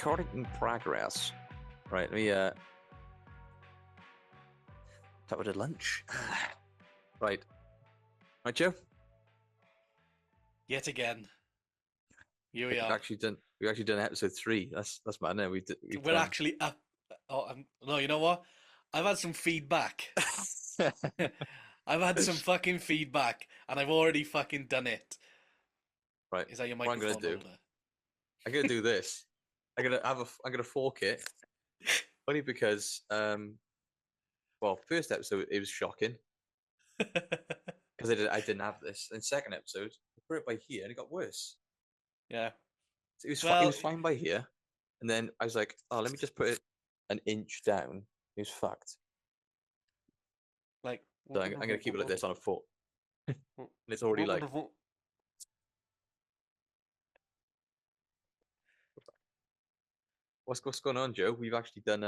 recording in progress. Right, let me thought we did lunch. Right. Right, Joe? Yet again, here we We've are. actually done episode 3. That's mad, no? We've We're done actually up. Oh, no, you know what? I've had some feedback. I've had some fucking feedback, and I've already fucking done it. right. Is that your What I'm gonna microphone do, holder? I'm gonna do this. I'm gonna fork it. Only because well, first episode it was shocking because I didn't have this. And second episode, I put it by here and it got worse. Yeah. So it Well, was fine by here, and then I was like, oh, let me just put it an inch down. It was fucked. like, So I'm gonna keep it like this on a foot, and it's already like what's going on, Joe? We've actually done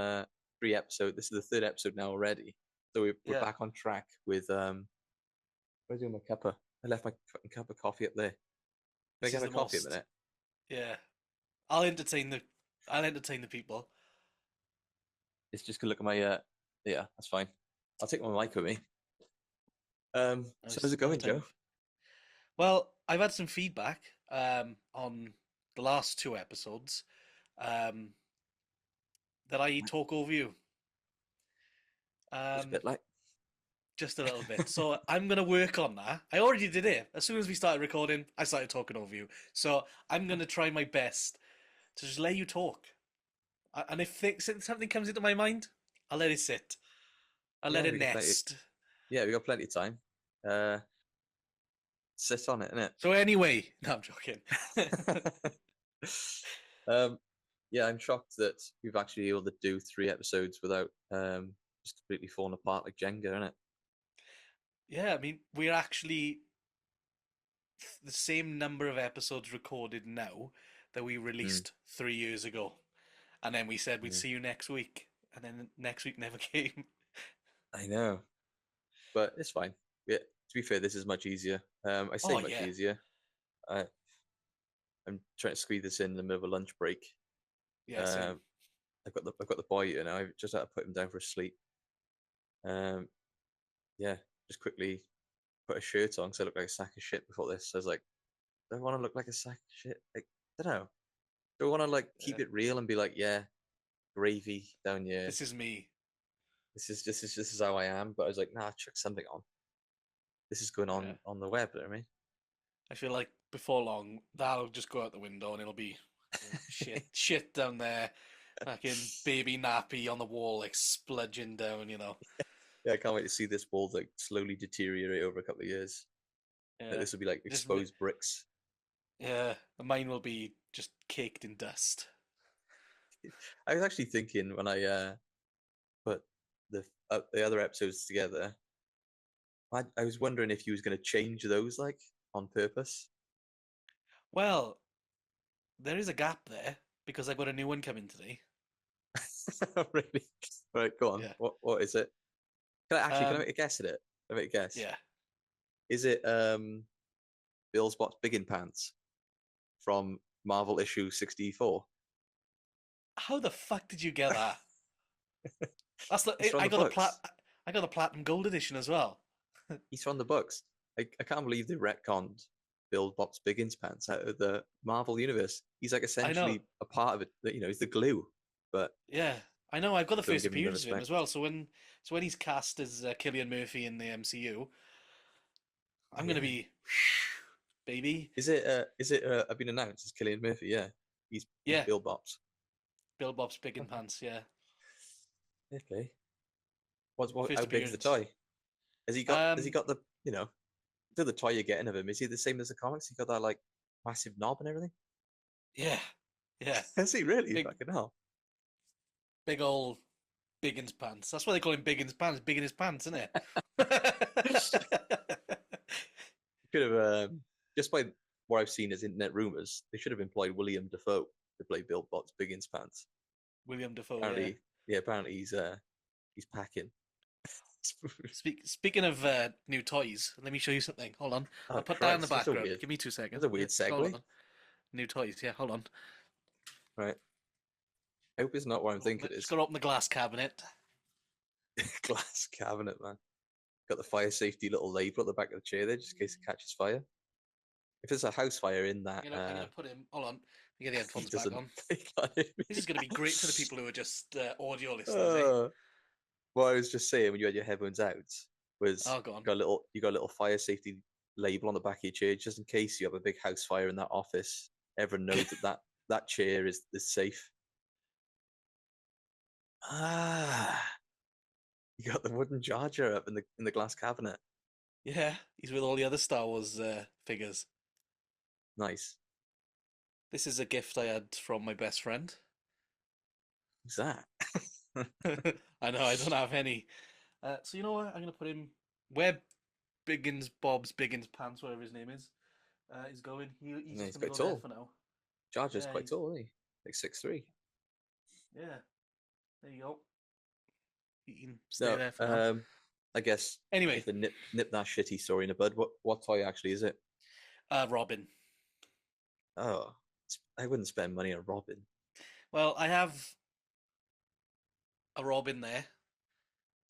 3 episodes. This is the third episode now already. So we're yeah. back on track with where's my cuppa? I left my fucking cup of coffee up there. Can I This get is my the coffee a most. minute? Yeah. I'll entertain the. I'll entertain the people. It's just gonna look at my yeah, that's fine. I'll take my mic with me. So how's it No going, time. Joe? Well, I've had some feedback on the last 2 episodes um, that I talk over you. Just a Um, bit like just a little bit. So I'm gonna work on that. I already did it. As soon as we started recording, I started talking over you. So I'm gonna try my best to just let you talk. And if something comes into my mind, I'll let it sit. I'll let yeah, it nest. we got plenty of time. Uh Sit on it, So anyway, no, I'm joking. innit? um yeah, I'm shocked that we've actually able to do 3 episodes without just completely falling apart like Jenga, innit? Yeah, I mean, we're actually the same number of episodes recorded now that we Mm, released 3 years ago. And then we said we'd yeah. see you next week. And then next week never came. I know. But it's fine. Yeah, to be fair, this is much easier. I say Oh, much yeah. easier. I, I'm trying to squeeze this in the middle of a lunch break. Yeah, same. Um, I've got the boy here now. I just had to put him down for a sleep. Um, yeah, just quickly put a shirt on because I looked like a sack of shit before this. So I was like, do I want to look like a sack of shit? Like, I don't know. Do I want to like Yeah. keep it real and be like, yeah, gravy down here. This is me. This is how I am. But I was like, nah, chuck something on. This is going Yeah. on the web. You know what I mean? I feel like before long, that'll just go out the window and it'll be shit down there. Fucking baby nappy on the wall, like spludging down. Yeah, I can't wait to see this wall like slowly deteriorate over a couple of years. Like Yeah. this will be like Just, exposed bricks. yeah. Mine will be just caked in dust. I was actually thinking when I put the other episodes together, I was wondering if you was going to change those like on purpose. Well, there is a gap there because I've got a new one coming today. Really? Right, go on. Yeah. What is it? Can I Um, make a guess at it? Can I make a guess? yeah. Is it Bill's Box Big in Pants from Marvel issue 64? How the fuck did you get that? That's He's the from the books. I got the platinum gold edition as well. He's from the books. I can't believe they retconned Bill Bop's Biggins Pants out of the Marvel universe. He's like I know. essentially a part of it. You know, he's the glue, but Yeah, I know. I've got the don't first give him the appearance of him as respect. well. So when he's cast as Killian Murphy in the MCU, Oh I'm gonna yeah. be baby. Is it I've been announced as Killian Murphy? Yeah, he's Yeah, Bill Bops. Bill Bob's Big in Pants. Yeah, Okay. What? first How big's the appearance. toy? Has he Um, got the the toy you're getting of him? Is he the same as the comics? He got that like massive knob and everything. yeah, yeah. Has he really? Big, Fucking hell. big old Biggins Pants. That's why they call him Biggins Pants. Big in his pants, isn't it? Could have just by what I've seen as internet rumors, they should have employed William Defoe to play Bill Bot's Biggins Pants. William Defoe. Yeah. Apparently, yeah, apparently he's packing. Speaking of new toys, let me show you something. Hold on. Oh I'll put that in the Christ, background. Give me 2 seconds. that's a Yeah, weird hold segue. on. New toys. Yeah, hold on. Right. I hope it's not what I'm thinking it Just is. gotta open the glass cabinet. Glass cabinet, man. Got the fire safety little label at the back of the chair there, just in case it catches fire. If there's a house fire in that, I'm gonna put him. Hold on. Let me get the he headphones back doesn't. on. He can't hear This me. is gonna be great for the people who are just audio listeners, eh? Uh, what I was just saying when you had your headphones out was Oh, go on. you got a little fire safety label on the back of your chair just in case you have a big house fire in that office. Everyone knows that chair is safe. Ah, you got the wooden Jar Jar up in the glass cabinet. Yeah, he's with all the other Star Wars figures. Nice. This is a gift I had from my best friend. Who's that? I know I don't have any. So you know what? I'm gonna put him where Bob's Biggins pants, whatever his name is going. He's Yeah, just he's gonna quite go there tall. for now. Jar Jar's Yeah, quite tall, isn't he? Like 6'3". yeah. There you go. You can stay No, there for now. I guess Anyway, if they nip that shitty story in the bud, what toy actually is it? Robin. Oh, I wouldn't spend money on Robin. Well, I have a Robin there.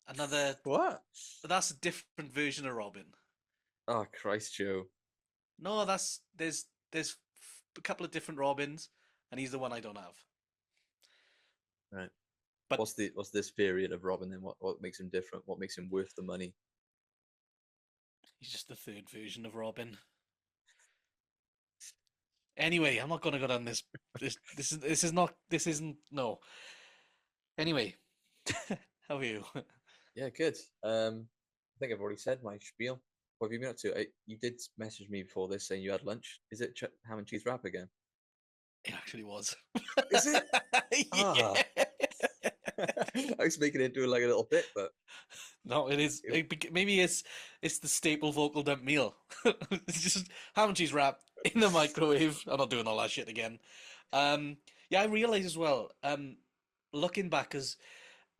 Another, What? but that's a different version of Robin. Oh, Christ, Joe. No, there's a couple of different Robins, and he's the one I don't have. Right. But What's this variant of Robin then? What makes him different? What makes him worth the money? he's just the third version of Robin. Anyway, I'm not going to go down this isn't no. Anyway, how are you? Yeah, good. I think I've already said my spiel. What have you been up to? You did message me before this saying you had lunch. Is it ham and cheese wrap again? It actually was. Is it? Ah, Yeah. I was making it into like a little bit, but No, it is. it, Maybe it's the staple vocal dump meal. It's just ham and cheese wrap in the microwave. I'm not doing all that shit again. Yeah, I realize as well. Looking back, as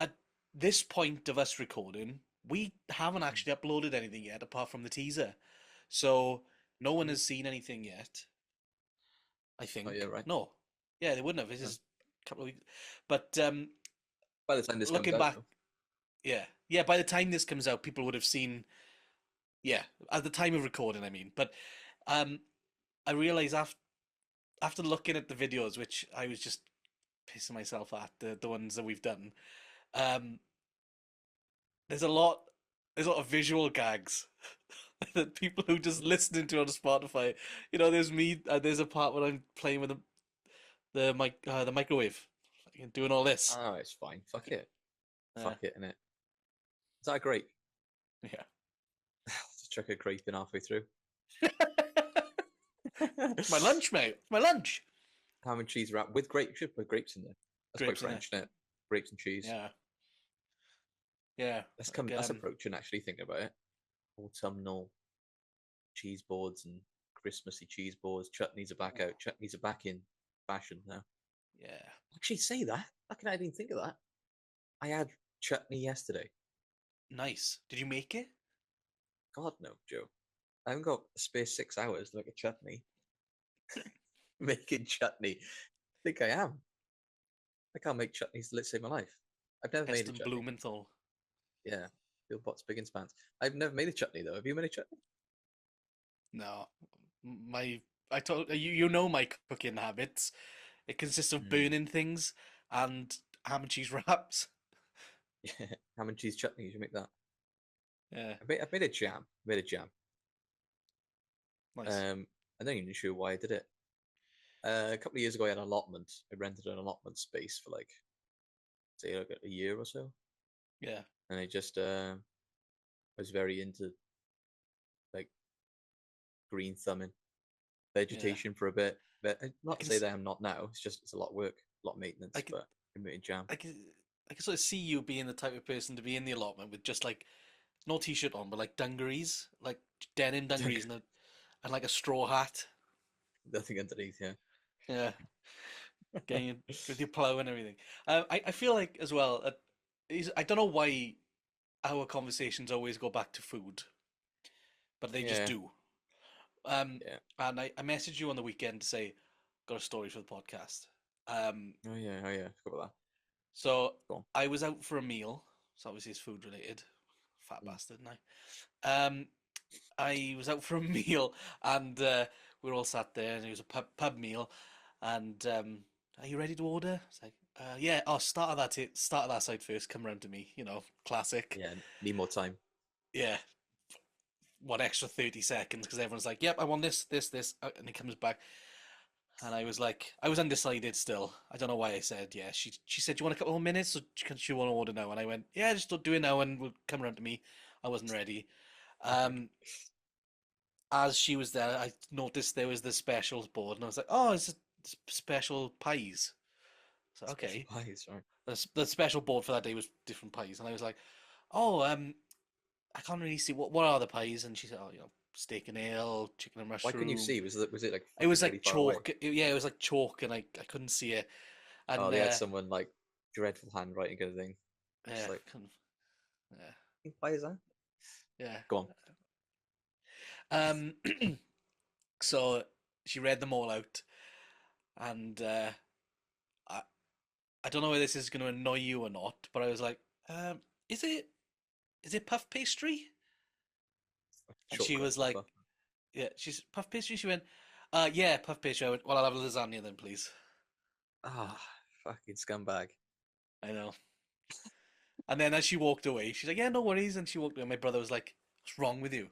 at this point of us recording, we haven't actually uploaded anything yet, apart from the teaser. So no one has seen anything yet. I oh yeah, think right. no. Yeah, they wouldn't have. This Oh. is a couple of weeks. But By the time this comes looking out, back, though. yeah, yeah. By the time this comes out, people would have seen. Yeah, at the time of recording, I mean. But um, I realize after looking at the videos, which I was just pissing myself at the ones that we've done. Um, there's a lot of visual gags that people who just listening to on Spotify. You know, there's me. There's a part where I'm playing with the microwave, like, doing all this. Oh, it's fine. Fuck it. Yeah, Fuck it, innit? Is that a grape? yeah. Just chuck a grape in halfway through. It's my lunch, mate. It's my lunch. Ham and cheese wrap with grapes. You should put grapes in there. That's quite Grapes in it. French, isn't it? Grapes and cheese. Yeah, yeah. Like, That's approaching actually thinking about it. Autumnal cheese boards and Christmassy cheese boards. Chutneys are back out. Chutneys are back in fashion now. yeah. Actually, say that. How can I even think of that? I had chutney yesterday. Nice. Did you make it? God no, Joe. I haven't got a spare 6 hours to make a chutney. Making chutney. I think I am. I can't make chutneys to save my life. I've never made a Heston chutney. Blumenthal. Yeah. Bill Potts, big and spans. I've never made a chutney though. Have you made a chutney? No, my I told you you know my cooking habits. It consists of Mm. burning things and ham and cheese wraps. Yeah. Ham and cheese chutney. You should make that. Yeah, I've made a jam. Made a jam. nice. I'm not even sure why I did it. A couple of years ago, I had an allotment. I rented an allotment space for like, say, like a year or so, Yeah, and I just was very into like green thumbing, yeah. vegetation for a bit. But I not to can say s- that I'm not now. It's just it's a lot of work, a lot of I maintenance. can But I made a jam. I can I can sort of see you being the type of person to be in the allotment with just like no t-shirt on, but like dungarees, like denim dungarees and like a straw hat. Nothing underneath. Yeah. Yeah, getting with your plow and everything. I feel like as well. I don't know why our conversations always go back to food, but they just Yeah. do. Um, Yeah. and I messaged you on the weekend to say, got a story for the podcast. Oh yeah, oh yeah. Forgot about So that. Go on. I was out for a meal. So obviously it's food related. Fat Mm. bastard, now. I was out for a meal, and we were all sat there, and it was a pub meal. And are you ready to order? It's like, yeah. Oh, start of that side first. Come round to me. Classic. Yeah, need more time. Yeah. One extra 30 seconds because everyone's like, "Yep, I want this, this, this," and he comes back, and I was like, I was undecided still. I don't know why I said yeah. She said, "Do you want a couple more minutes, or can she want to order now?" And I went, "Yeah, just do it now, and we'll come around to me." I wasn't ready. Um, as she was there, I noticed there was the specials board, and I was like, "Oh, it's special pies." So Special okay, pies, right? the special board for that day was different pies, and I was like, "Oh, I can't really see what are the pies," and she said, "Oh, steak and ale, chicken and Why couldn't you mushroom." see? Was it like It fucking was really like far away? chalk. Yeah, it was like chalk, and I couldn't see it. Oh, And they had someone like dreadful handwriting kind of thing. Just yeah, like, kind of, yeah, why is that? yeah. Go on. Um, so she read them all out, and I I don't know whether this is going to annoy you or not, but I was like, um, is it puff pastry? And she Chocolate was and like, puff. yeah, she's puff pastry. She went, yeah, puff pastry. I went, well, I'll have a lasagna then, please. Ah, fucking scumbag. I know. And then as she walked away, she's like, yeah, no worries. And she walked away. My brother was like, what's wrong with you?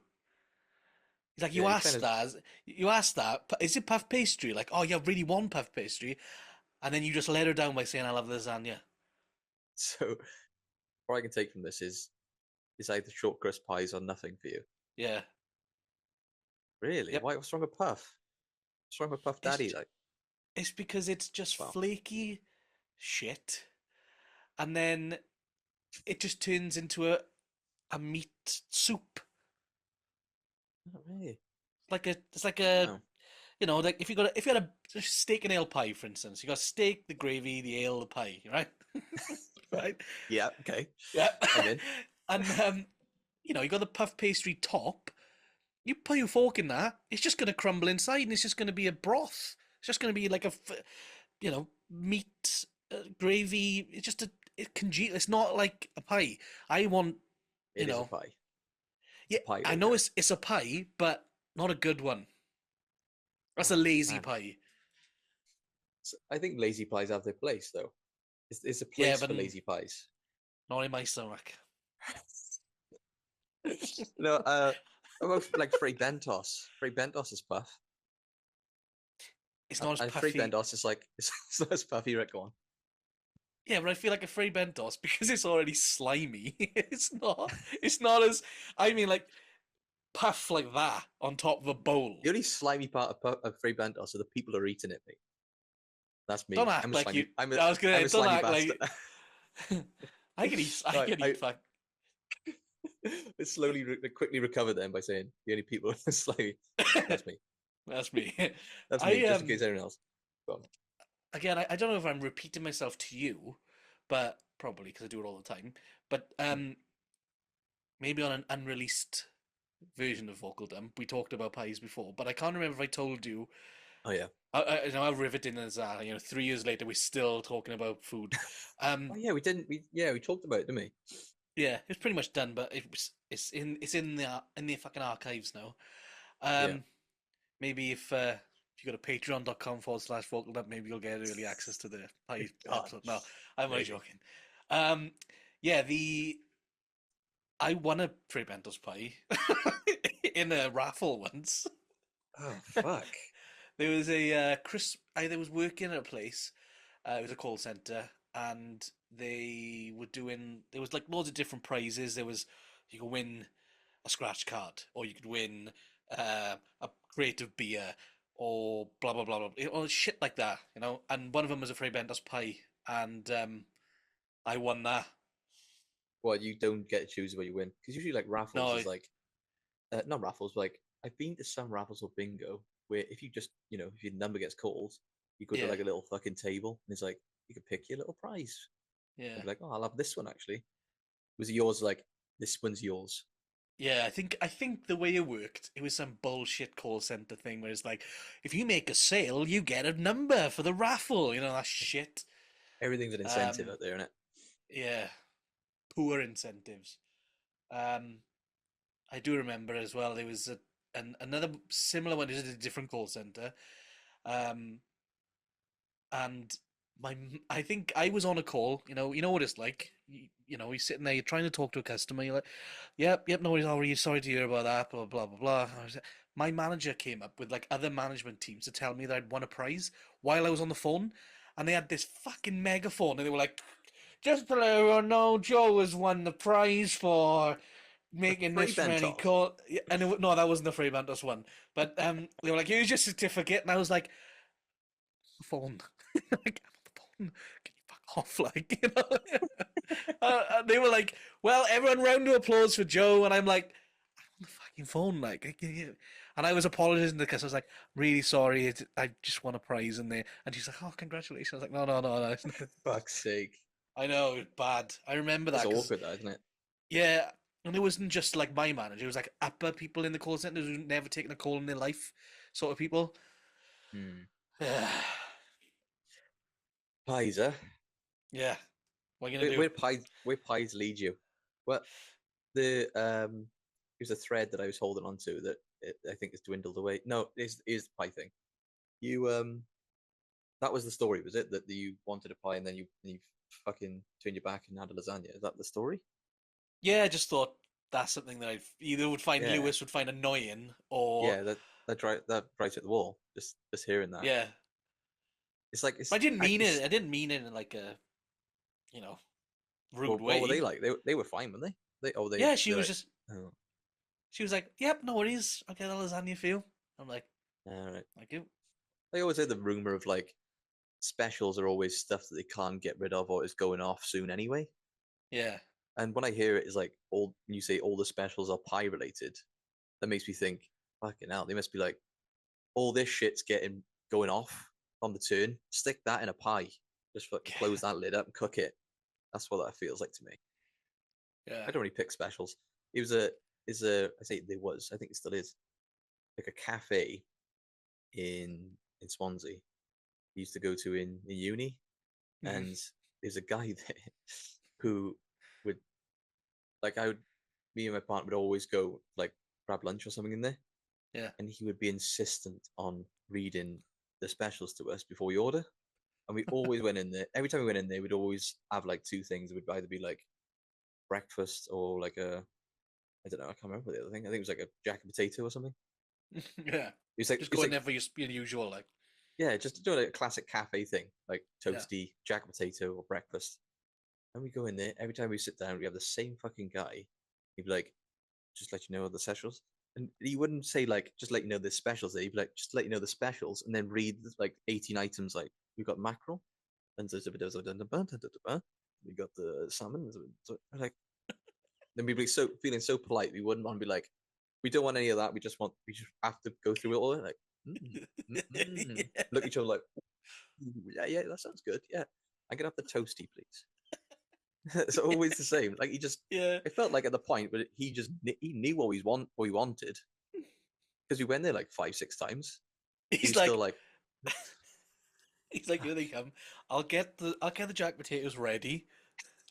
He's like, Yeah, you you kind asked of. that. You asked that. Is it puff pastry? Like, oh, you really want puff pastry? And then you just let her down by saying, I love lasagna. So, what I can take from this is either short crust pies or nothing for you. Yeah. Really? Yep. Why? What's wrong with puff? What's wrong with puff daddy? It's Like, it's because it's just well, flaky shit, and then it just turns into a meat soup. not really. It's like a No. like if you had a steak and ale pie, for instance, you got steak, the gravy, the ale, the pie, right? Right? Yeah. Okay. Yeah. I'm in. And you got the puff pastry top. You put your fork in that, it's just going to crumble inside, and it's just going to be a broth. It's just going to be like meat gravy. It's just it congeal. It's not like a pie. I want, you It is a know, pie. It's yeah. a pie I right know there. it's a pie, but not a good one. That's a Oh lazy man. pie. I think lazy pies have their place though. It's a Yeah, place but for lazy pies. not in my stomach. No, about like Free Bentos. Free Bentos is puff. It's And not as Free puffy. Bentos is like it's not as puffy, right? Go on. Yeah, but I feel like a free bentos because it's already slimy. It's not. It's not as. I mean, like puff like that on top of a bowl. The only slimy part of Free Bentos are the people who are eating it, mate. That's Don't me. I'm act a like slimy. you. I was gonna. I'm a Don't slimy act bastard. like. I can eat. I Right, can eat. Fuck. I slowly, quickly recover them by saying the only people who are slimy. That's me. That's me. That's me. I Just in case anyone else. Go on. again. I don't know if I'm repeating myself to you, but probably because I do it all the time. But maybe on an unreleased version of Vocal Dump, we talked about pies before, but I can't remember if I told you. Oh yeah. How riveting is that? 3 years later, we're still talking about food. Oh Um, yeah. We didn't. We talked about it, didn't we? yeah, it's pretty much done, but it's in the fucking archives now. Yeah. Um, maybe if you go to patreon.com/vocaldump, maybe you'll get early access to the pie God. episode. No, I'm only Maybe. joking. Um, yeah, I won a Trey Bentos pie in a raffle once. Oh fuck. There was I was working at a place. It was a call center, and they were doing. There was like loads of different prizes. You could win a scratch card, or you could win a crate of beer, or blah blah blah blah, or shit like that. And one of them was a Frey Bentos pie, and I won that. Well, you don't get to choose what you win because usually like raffles No, is like not raffles, but like I've been to some raffles or bingo where if you just if your number gets called, you go to yeah, like a little fucking table and it's like you can pick your little prize and yeah. be like, oh, I'll have this one actually. Was it yours? Like this one's yours. Yeah, I think the way it worked, it was some bullshit call center thing where it's like, if you make a sale, you get a number for the raffle. You know that shit. Everything's an incentive Um, out there, isn't it? yeah, poor incentives. Um, I do remember as well. There was another similar one. It was a different call center. Um, and I think I was on a call. You know what it's like. You're sitting there, you're trying to talk to a customer. You're like, yep, yep, no worries. Oh, really sorry to hear about that. Blah blah blah blah. My manager came up with like other management teams to tell me that I'd won a prize while I was on the phone, and they had this fucking megaphone, and they were like, "Just to let everyone know, Joe has won the prize for The making free this many Bentos. call." Yeah, and no, that wasn't the free Mantos one, but they were like, "Here's your certificate," and I was like, "Phone." Like, I'm on the phone. Can you fuck off? Like, and they were like, well, everyone round to applause for Joe. And I'm like, I'm on the fucking phone. Like, and I was apologizing because I was like, really sorry. I just won a prize in there. And she's like, oh, congratulations. I was like, no, no, no, no. Fuck's sake. I know, it was bad. I remember That's that because, awkward, though, isn't it? yeah. And it wasn't just like my manager. It was like upper people in the call center who'd never taken a call in their life, sort of people. Hmm. Yeah. Pies, huh? Yeah. What are you going Where, to do? where pies where pies lead you? Well, the here's a thread that I was holding on to that I think has dwindled away. No, it is the pie thing. You that was the story, was it? That you wanted a pie and then you fucking turned your back and had a lasagna. Is that the story? Yeah, I just thought that's something that I either would find Yeah, Lewis would find annoying or yeah. That right at the wall. Just hearing that. yeah. It's like But I didn't mean it. it's I didn't mean it in like a, you know, rude well, what were they way. like? They were fine, weren't they? Yeah, she They're was like, just oh, she was like, "Yep, no worries. I'll get a lasagna for you." I'm like, all right. "Thank you." I always heard the rumor of like specials are always stuff that they can't get rid of or is going off soon anyway. Yeah. And when I hear it is like all when you say all the specials are pie related, that makes me think, fucking hell, they must be like all this shit's getting going off on the turn. Stick that in a pie. Just fucking close that lid up and cook it. That's what that feels like to me. Yeah. I don't really pick specials. It was a is a I say there was, I think it still is, like a cafe in Swansea. I used to go to in uni, Mhm. and there's a guy there who would like I would me and my partner would always go like grab lunch or something in there, Yeah. and he would be insistent on reading the specials to us before we order. And we always went in there. Every time we went in there, we'd always have like two things. It would either be like breakfast or like a I don't know. I can't remember the other thing. I think it was like a jacket potato or something. Yeah. It Just was go in like there for your usual, like. yeah, just doing a classic cafe thing like Yeah. toasty jacket potato or breakfast. And we go in there. Every time we sit down, we have the same fucking guy. He'd be like, just let you know the specials. And he wouldn't say like, just let you know the specials. He'd be like, just let you know the specials, and then read like 18 items. Like we've got mackerel, and we got the salmon. Like then we'd be so feeling so polite. We wouldn't want to be like, we don't want any of that. We just have to go through it all. Like, look at each other like, yeah, yeah, that sounds good. Yeah, I can have the toasty, please. It's always the same. Like he just, Yeah. it felt like at the point, but he knew what he wanted because we went there like 5 6 times. He He's was still like, like, he's like, here they come. I'll get the jack potatoes ready.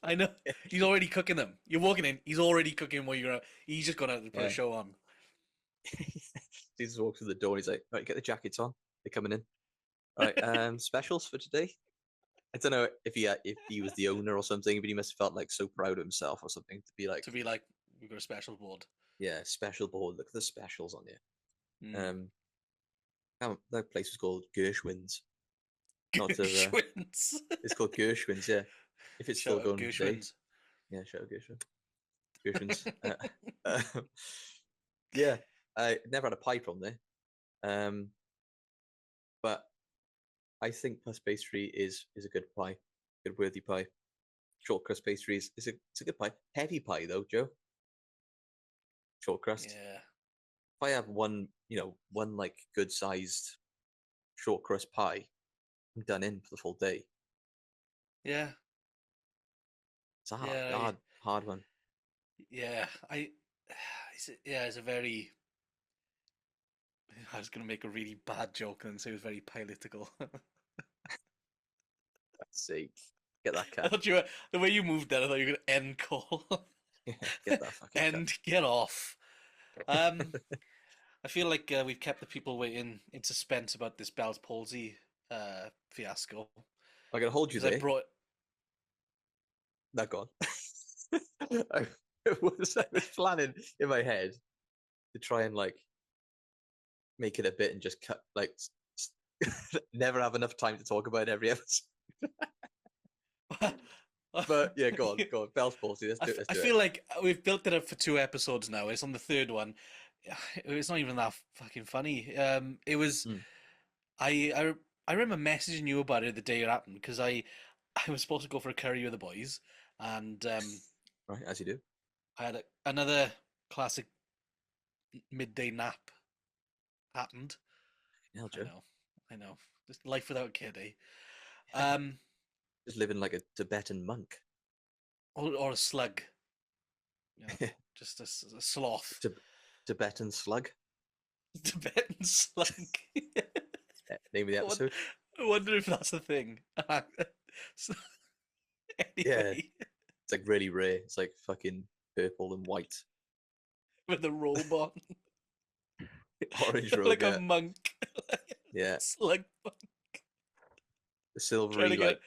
I know he's already cooking them. You're walking in, he's already cooking what you're gonna. He's just gonna put a yeah. show on. Jesus walks through the door. And he's like, right, get the jackets on. They're coming in. All right, specials for today. I don't know if he was the owner or something, but he must have felt like so proud of himself or something to be like, To be like, we've got a special board. yeah, special board. Look at the specials on here. Mm. That place was called Gershwin's. Not to Gershwins. it's called Gershwin's. Yeah, if it's still Shout out going today. Gershwins. Yeah, shout out Gershwin. Gershwin's. Uh, yeah, I never had a pie from there. Um, but I think plus pastry is a good pie, good worthy pie. Short crust pastries is it's a good pie. Heavy pie though, Joe. Short crust. Yeah. If I have one like good sized short crust pie, I'm done in for the full day. Yeah. It's a hard, Yeah. hard, hard one. Yeah. yeah, it's a very. I was going to make a really bad joke and say it was very political. Let's see. Get that I cat. thought you were the way you moved that. I thought you were going to end call. Yeah, get that fucking cat. End, get off. Um, I feel like we've kept the people waiting in suspense about this Bell's palsy fiasco I'm gonna hold you because I there. brought. Not gone. I I was planning in my head to try and like make it a bit and just cut like never have enough time to talk about every episode. But yeah, go on, go on. Bell's palsy. Let's do it. Let's I do feel like we've built it up for 2 episodes now. It's on the third one. It's not even that fucking funny. It was. it. Mm, I remember messaging you about it the day it happened because I was supposed to go for a curry with the boys, and right, as you do. I had another classic midday nap happened. Yeah, I Joe. know, I know. Just life without a kid, eh? Yeah. Um, Just living like a Tibetan monk. or a slug, you know, just a sloth, Tib- Tibetan slug. Tibetan slug. Name of the I won- episode. I wonder if that's a thing. So, Yeah, anyway, it's like really rare. It's like fucking purple and white. with a robe on, Orange robe, like a yeah. monk, Yeah. slug monk, The trying silvery to get like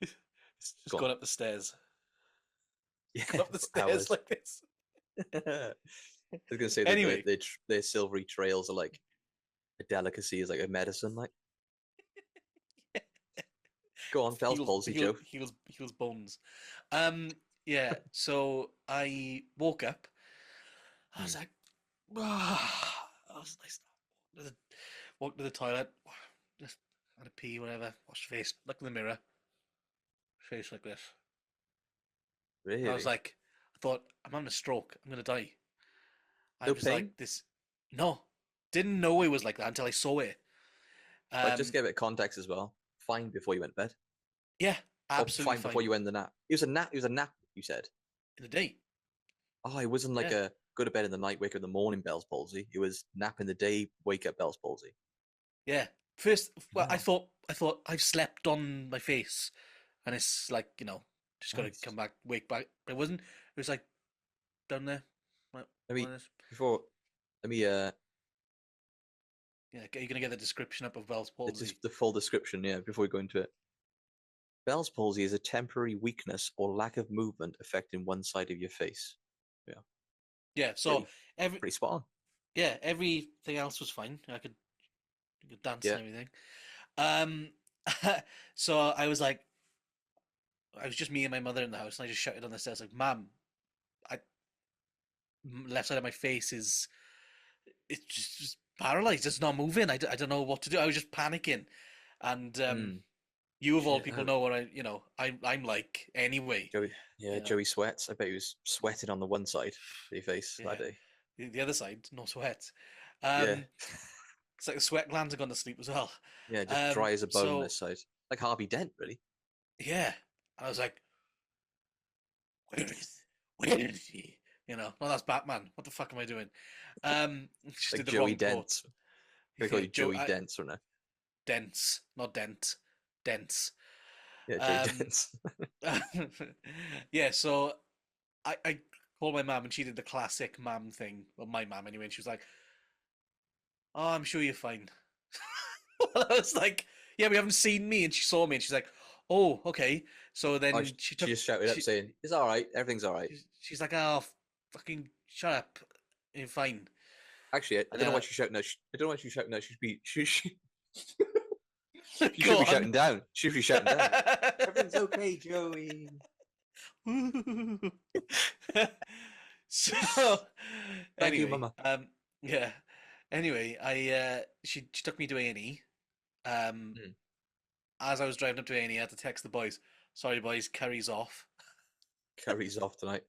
just go on. going up the stairs, Yeah, going up the for stairs hours. like this. I was gonna say that Anyway, their silvery trails are like a delicacy, is like a medicine. Like, go on, Bell's palsy, Joe. heals bones. Yeah. So I woke up. I was Hmm. like, I was like, walked to the toilet, just had a pee, whatever, wash your face, look in the mirror, face like this. And I was Really? like, I thought, I'm having a stroke. I'm gonna die. I No was like, pain? this. No, didn't know it was like that until I saw it. Like, just Um, give it context as well. Fine before you went to bed, yeah, or absolutely fine before fine you went the nap. It was a nap. It was a nap. You said. in the day. Oh, it wasn't like Yeah, a go to bed in the night, wake up in the morning, Bell's palsy. It was nap in the day, wake up, Bell's palsy. yeah. First, well, Oh, I thought I've slept on my face, and it's like just gotta nice. come back, wake back. But it wasn't. It was like down there. Like, Let one me of this. before. Let me Yeah, you're gonna get the description up of Bell's it's palsy. just the full description. Yeah, before we go into it. Bell's palsy is a temporary weakness or lack of movement affecting one side of your face. Yeah, Yeah, so pretty every pretty spot on. yeah everything else was fine. I could dance Yeah, and everything. Um, so I was like, I was just me and my mother in the house, and I just shouted on the stairs like, "Mom, I left side of my face is it's just paralyzed. It's not moving. I don't know what to do." I was just panicking, and mm, you of all shit. people know what I'm like anyway. Joey, yeah, You know, Joey sweats. I bet he was sweating on the one side of your face that yeah. day. The other side, no sweat. Yeah, Um, it's like the sweat glands have gone to sleep as well. yeah, just dry as a bone So this side, like Harvey Dent, really. yeah, I was like, where is he? No, that's Batman. What the fuck am I doing? Just Like did the Joey wrong quote. Dent. They call Yeah, you Joey Dents from now. Dents, not Dent, Dents. Yeah, Joey Um, Dents. yeah. So I called my mum and she did the classic mum thing. Well, my mum anyway. And she was like, "Oh, I'm sure you're fine." I was like, "Yeah, we haven't seen me," and she saw me and she's like, "Oh, okay." So Oh, then she just shouted up saying, "It's all right. Everything's all right." she's like, "Oh, fucking shut up, you're fine." Actually, I And don't know then why she's shouting out. I don't know why she's shouting out. She go should be on. shouting down. She should be shouting down. Everything's okay, Joey. So Thank you, anyway, Mama. yeah. Anyway, I she took me to A&E. Um, Mm. as I was driving up to A&E, I had to text the boys. Sorry, boys, curry's off. Curry's off tonight.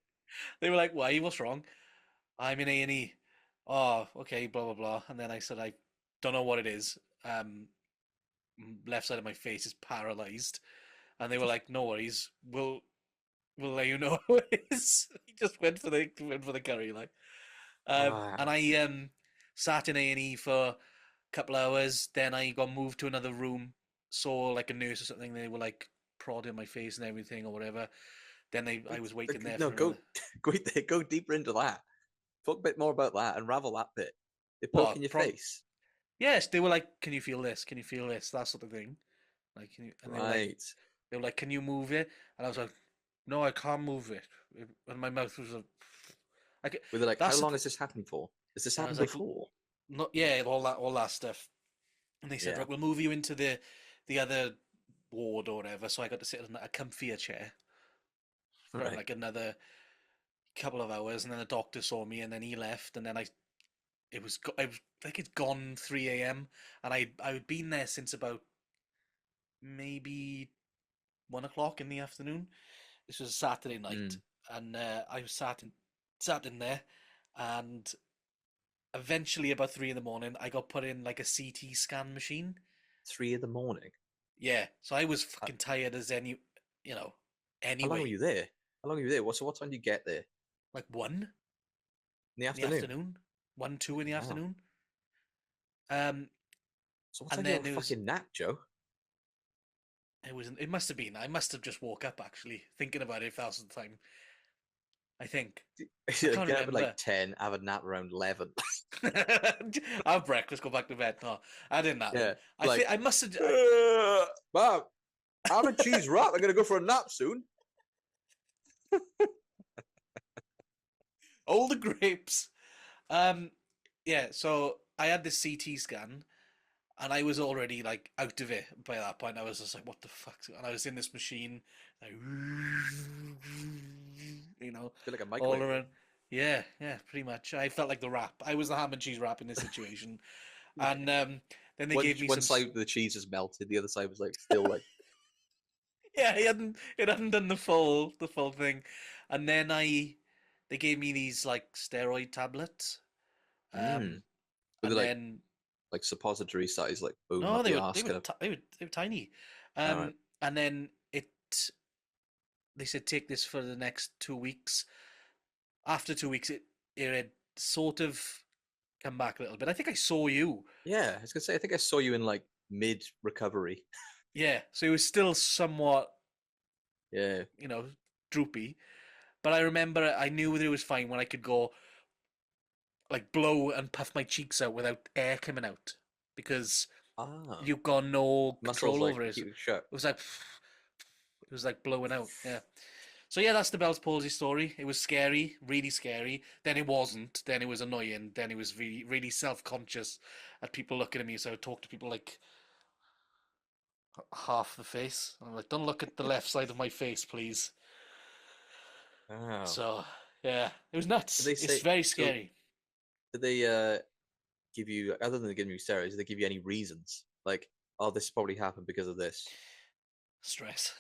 They were like, "Why? What's wrong?" "I'm in A&E." "Oh, okay, blah blah blah." And then I said, "I don't know what it is. Left side of my face is paralyzed." And they were like, "No worries, we'll let you know who it is." He just went for the curry, like. And Wow. I sat in A&E for a couple of hours. Then I got moved to another room. Saw like a nurse or something. They were like prodding my face and everything or whatever. Then I was waiting there No, for go another. go deeper into that. Talk a bit more about that. Unravel that bit. They're poking What? your face. Yes, they were like, "Can you feel this? Can you feel this?" That sort of thing. Like, and Right. they were like, "Can you move it?" And I was like, "No, I can't move it." And my mouth was like, Were they like, how that's the long th-. has this happened for? Has this And I was happened like, before? "Not yeah, all that stuff." And they said, Yeah. "Right, we'll move you into the other ward or whatever." So I got to sit in a comfier chair for Right. like another couple of hours, and then the doctor saw me, and then he left, and then I was like it's gone 3 a.m. and I'd been there since about maybe 1 o'clock in the afternoon. This was a Saturday night, Mm. and I was sat in there, and eventually about 3 in the morning, I got put in like a CT scan machine. 3 in the morning. Yeah, so I was Uh, fucking tired as you know, how long were anyway, you there? How long were you there? So what time did you get there? like 1 In the in the afternoon. afternoon, 1, 2 in the Fucking hell. afternoon. Um, So what time and did you have then a fucking nap, Joe? it must have been, I must have just woke up actually, thinking about it if that was the time. I think. I can't Get up at like remember. 10, have a nap around 11. Have breakfast, go back to bed. No, that didn't happen. Yeah. Like, I must have. Mom, I'm a cheese wrap. I'm gonna go for a nap soon. All the grapes. Um, yeah. So I had this CT scan, and I was already like out of it by that point. I was just like, "What the fuck?" And I was in this machine, like, you know, Feel like a all microwave. around. Yeah, yeah, pretty much. I felt like the wrap. I was the ham and cheese wrap in this situation, and then they gave me One some. side of the cheese is melted, the other side was like still like. Yeah, it hadn't done the full thing, and then they gave me these like steroid tablets, Mm. um, With and like then suppository size, like boom no, up the arse kind of. they were tiny, All right. and then they said take this for the next 2 weeks. After 2 weeks, it had sort of come back a little bit. I think I saw you, Yeah, I was gonna say I think I saw you in like mid recovery. yeah, so it was still somewhat Yeah. you know droopy, but I remember I knew that it was fine when I could go like blow and puff my cheeks out without air coming out because Ah. you've got no Muscles control like over it. keep it shut. It was like blowing out. Yeah. So yeah, that's the Bell's palsy story. It was scary, really scary. Then it wasn't. Then it was annoying. Then it was really, really self-conscious at people looking at me. So I would talk to people like half the face. I'm like, don't look at the left side of my face, please. Oh. So yeah, it was Did nuts. they It's say very so? scary. Did they give you, other than giving you steroids, did they give you any reasons? Like, oh, this probably happened because of this. Stress.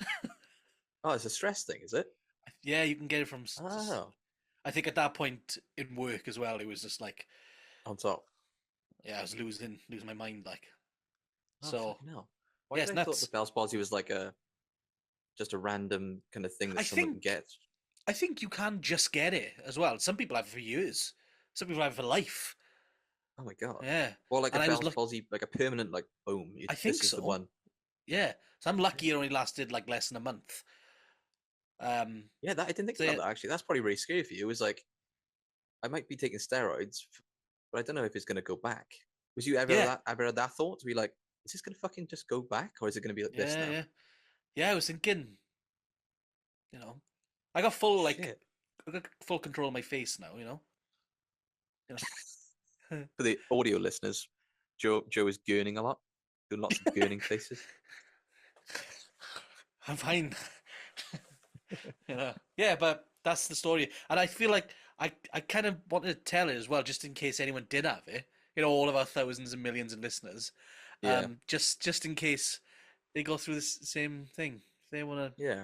Oh, it's a stress thing, is it? Yeah, you can get it from just. Oh, I think at that point in work as well, it was just like, on top. yeah, I was losing my mind. Like, Oh, so fucking hell. Why yeah, did it's I thought the nuts. Bell's palsy was like a just a random kind of thing that I someone can think get? I think you can just get it as well. Some people have it for years. Some people have it for life. Oh my god. Yeah, Or like a and I was Bell's lucky. palsy, like a permanent, like boom, I think this is the so. one. Yeah, so I'm lucky. It only lasted like less than a month. Um, Yeah, that I didn't think so about yeah, that actually. That's probably really scary for you. It was like I might be taking steroids, but I don't know if it's gonna go back. Was you yeah, ever had that thought to be like, is this gonna fucking just go back, or is it gonna be like this yeah, now? yeah, yeah. I was thinking, you know, I got full like Shit. I got full control of my face now. You know. For the audio listeners, Joe is gurning a lot, doing lots of gurning faces. I'm fine. Yeah, but that's the story, and I feel like I kind of wanted to tell it as well, just in case anyone did have it. All of our thousands and millions of listeners, Yeah, just in case they go through the same thing. If they want to, yeah.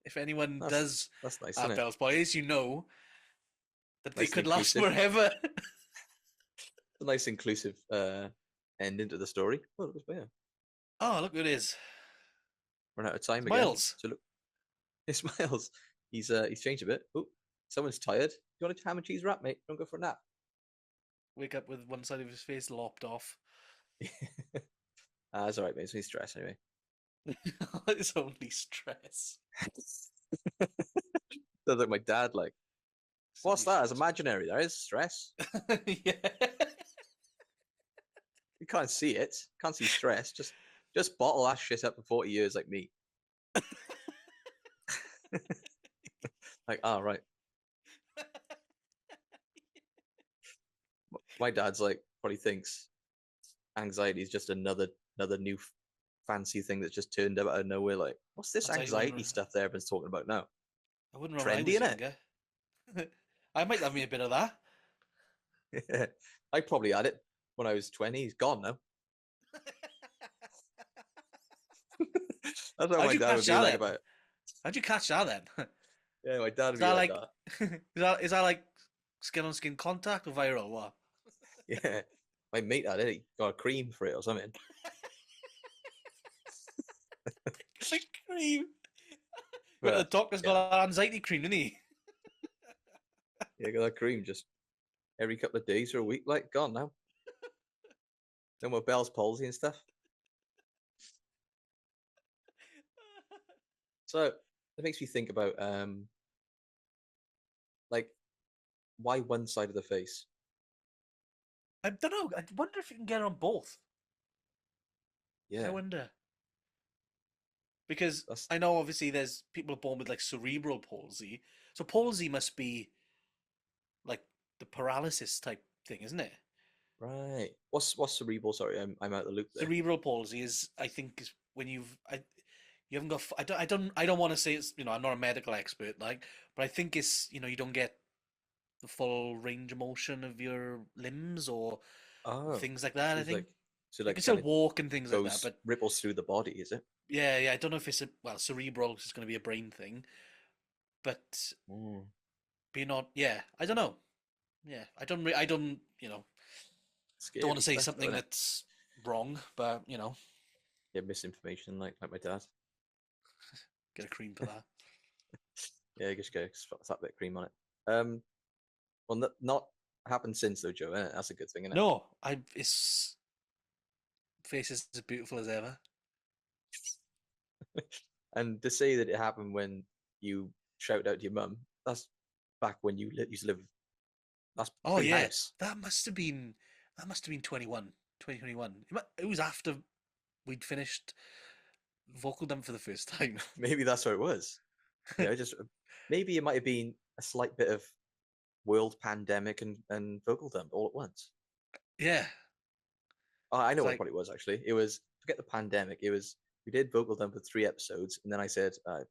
if anyone That's does that's nice, isn't have it? Bell's boys, that they Nice and could last inclusive. forever. A nice inclusive ending to the story. Oh, yeah. Oh, look who it is. Run out of time It's again. Miles. So look, it smiles. He's changed a bit. Oh, Someone's tired. You want a ham and cheese wrap, mate? Don't go for a nap. Wake up with one side of his face lopped off. That's all right, mate. It's only stress anyway. It's only stress. Sounds like my dad. Like, It's what's only that? It's stress. imaginary. There is stress. Yeah. You can't see it. Can't see stress. Just bottle that shit up for 40 years like me. Like, oh right. My dad's like probably thinks anxiety is just another new fancy thing that's just turned out of nowhere. Like, what's this That's I anxiety stuff that everyone's talking about now? wouldn't know when I Trendy, was innit? younger. I might have me a bit of that. I probably had it when I was 20. He's gone now. That's how How'd my you dad catch would be that like then? about it. How'd you catch that then? Yeah, my dad Is would be that like like that. is that like skin on skin contact or viral? What? Yeah. My mate had it. He got a cream for it or something. Like cream. But the But doctor's yeah, got an anxiety cream, didn't he? yeah, got that cream just every couple of days or a week. Like, gone now. No more Bell's palsy and stuff. So it makes me think about like why one side of the face? I don't know. I wonder if you can get it on both. I Yeah, wonder. Because that's I know obviously there's people born with like cerebral palsy. So palsy must be like the paralysis type thing, isn't it? right. What's cerebral? Sorry, I'm out of the loop there. Cerebral palsy is, I think, is when you haven't got. I don't want to say it's. I'm not a medical expert, like, but I think it's you don't get the full range of motion of your limbs or Oh, things like that. so I it's think like so you can like still kind of walk and things like that, goes but ripples through the body, is it? yeah, I don't know if it's cerebral is going to be a brain thing, but Mm, be not. Yeah, I don't know. Yeah, I don't. Don't want scary to say stuff, though, something isn't it? that's wrong, but Yeah, misinformation like my dad. get a cream for that. Yeah, just go slap a bit of cream on it. Well, not happened since though, Joe. Innit? That's a good thing, isn't No, I. It's face is as beautiful as ever. it? And to say that it happened when you shouted out to your mum, that's back when you used to live. That's Oh yeah, pre-house. that must have been 2021. It was after we'd finished vocal dump for the first time. Maybe that's what it was. Just maybe it might have been a slight bit of world pandemic and vocal dump all at once. Yeah, Oh, I know it's what it like probably was actually. It was forget the pandemic. It was we did vocal dump for 3 episodes, and then I said, "Can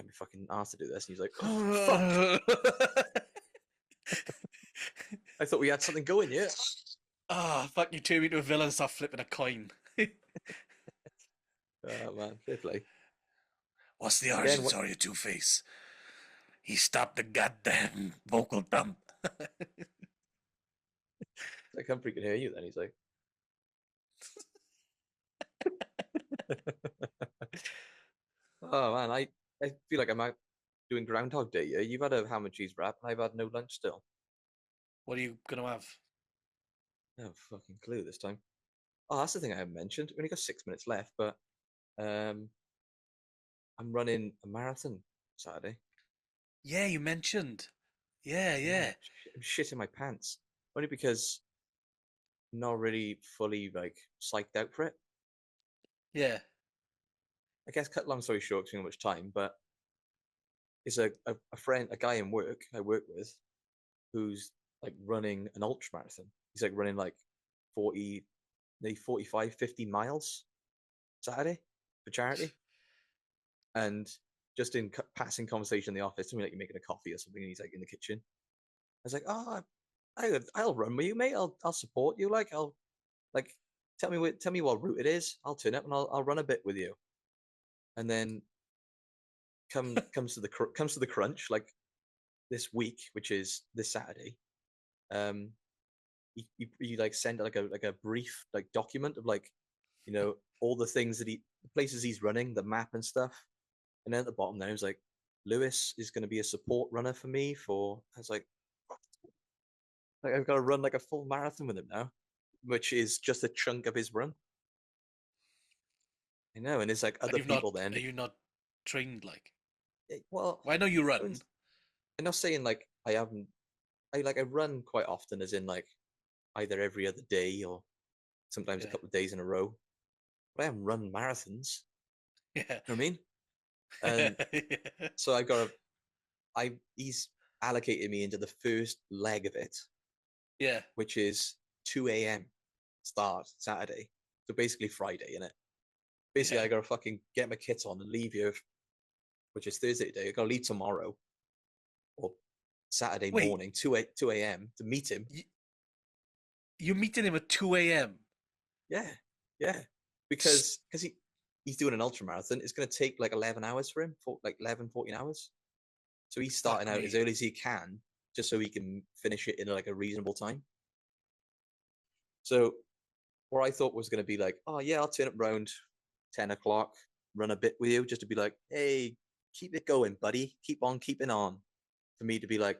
be fucking asked to do this," and he's like, "Oh fuck! I thought we had something going, yeah." fuck, you turn me into a villain and start flipping a coin. Oh man, fair play. What's the Again, origin what? story of Two Face? He stopped the goddamn vocal dump. Like Humphrey can hear you. Then he's like, "Oh man, I feel like I'm out doing Groundhog Day. Yeah, you've had a ham and cheese wrap, and I've had no lunch still. What are you gonna have? No fucking clue this time. Oh, that's the thing I haven't mentioned. We only got 6 minutes left, but um, I'm running a marathon Saturday. Yeah, you mentioned. Yeah, Yeah, yeah, I'm shitting my pants. Only because I'm not really fully like psyched out for it. yeah. I guess cut long story short, too much time, but it's a friend, a guy in work I work with, who's like running an ultra marathon. He's like running like 40, maybe 45, 50 miles Saturday for charity. And just in passing conversation in the office, to me like you're making a coffee or something, and he's like in the kitchen. I was like, oh, I'll run with you, mate. I'll support you. Like I'll like tell me what route it is. I'll turn up and I'll run a bit with you. And then comes to the crunch like this week, which is this Saturday. Um, you like send like a brief like document of like all the things that the places he's running, the map and stuff. And then at the bottom there, he was like, Lewis is going to be a support runner for me for. I was like I've got to run like a full marathon with him now, which is just a chunk of his run. I know, and it's like And other you've not, people are then. you not trained like? Well, Well, I know you I run. mean, I'm not saying like I haven't. I run quite often, as in like either every other day or sometimes a Yeah, couple of days in a row. But I haven't run marathons. yeah, You know what I mean? And so he's allocated me into the first leg of it, yeah, which is 2 a.m. start Saturday. So basically Friday, innit? Basically, yeah. I gotta fucking get my kit on and leave here, which is Thursday today. I gotta leave tomorrow or Saturday Wait, morning, 2 a.m. to meet him. y- you're meeting him at 2 a.m. Yeah, yeah. Because he's doing an ultra marathon. It's gonna take like 11 hours for him, for like 11, 14 hours. So he's Fuck starting out as me. early as he can, just so he can finish it in like a reasonable time. So what I thought was going to be like, oh yeah, I'll turn up around 10 o'clock, run a bit with you, just to be like, hey, keep it going, buddy. Keep on keeping on. For me to be like,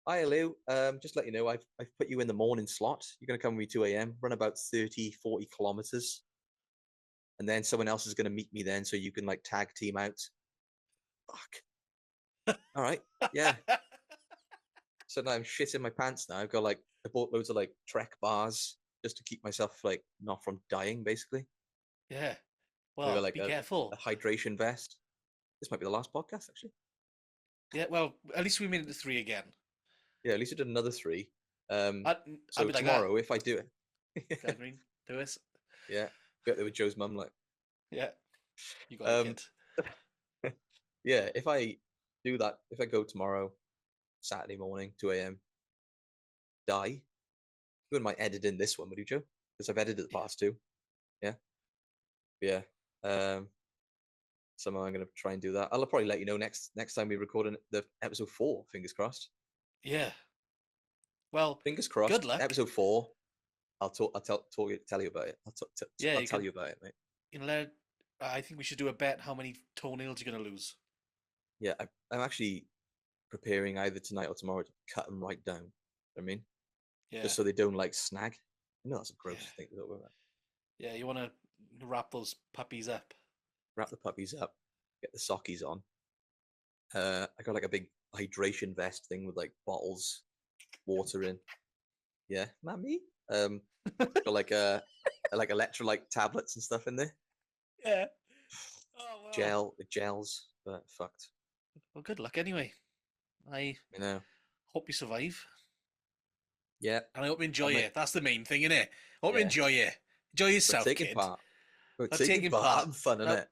hi, Lou, just let you know, I've put you in the morning slot. You're going to come with me 2 a.m., run about 30, 40 kilometers. And then someone else is going to meet me then so you can like tag team out. Fuck. All right. Yeah. So now I'm shitting my pants now. I bought loads of like Trek bars just to keep myself like not from dying, basically. Yeah. I got Well, like be a careful. hydration vest. This might be the last podcast, actually. Yeah. Well, at least we made it to three again. Yeah, at least I did another three. Um, I'd so be like that. tomorrow, if I do it, Green, do it. yeah, bet there with Joe's mum. Like, Yeah. You got a um, kid. yeah, if I do that, if I go tomorrow, Saturday morning, 2 a.m., die, you wouldn't mind editing this one, would you, Joe? Because I've edited the Yeah. past two. Yeah, yeah. Um, somehow I'm gonna try and do that. I'll probably let you know next time we record the episode 4. Fingers crossed. Yeah. Well, Fingers good crossed. luck. Episode 4. Tell you about it. Yeah, I'll you tell can. you about it, mate. You know, I think we should do a bet how many toenails you're gonna lose. Yeah, I'm actually preparing either tonight or tomorrow to cut them right down. I mean, Yeah. just so they don't like snag. I know that's a Yeah. gross thing to talk about. Yeah. You want to wrap those puppies up. Wrap the puppies up, get the sockies on. I got like a big hydration vest thing with like bottles, water in. Yeah, mammy. Got like electrolyte tablets and stuff in there. Yeah. Oh wow. Gels, but fucked. Well, good luck anyway. I You know. hope you survive, Yeah, and I hope you enjoy I'll make. it. That's the main thing, innit? Hope you Yeah, enjoy it. Enjoy but yourself, taking kid. part. But Not taking taking part, part. having fun, No, innit?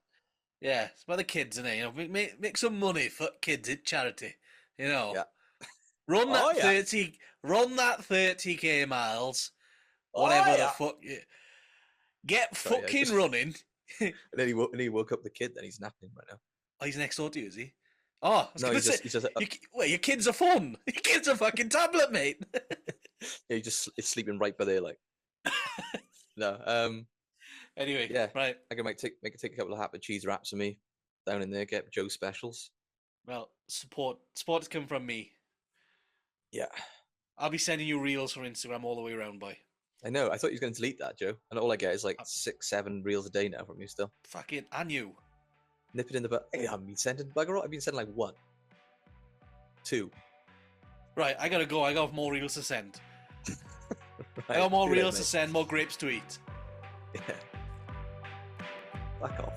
yeah, it's about the kids, innit? You know, make some money for kids at charity. You know, Yeah. run Oh that yeah. 30k miles, Oh whatever the yeah. fuck. Get Sorry, I fucking just running. and then he woke up the kid. Then he's napping right now. Oh, he's next door to you, is he? Oh, I was No, gonna say, he's just well, your kids are fun. Your kids are fucking tablet, mate. yeah, he just it's sleeping right by there. Like no, Anyway, yeah, right. I can make take a couple of Happy Cheese wraps for me down in there. Get Joe specials. Well, support has come from me. Yeah, I'll be sending you reels from Instagram all the way around, boy. I know. I thought you was going to delete that, Joe, and all I get is like I 6, 7 reels a day now from you. Still fucking and you. nip it in the butt. Hey, I haven't been sending bugger all. I've been sending like 1, 2. Right, I gotta go. I got more reels to send. I Right, got more see you later, reels to mate. send, more grapes to eat. Yeah, fuck off.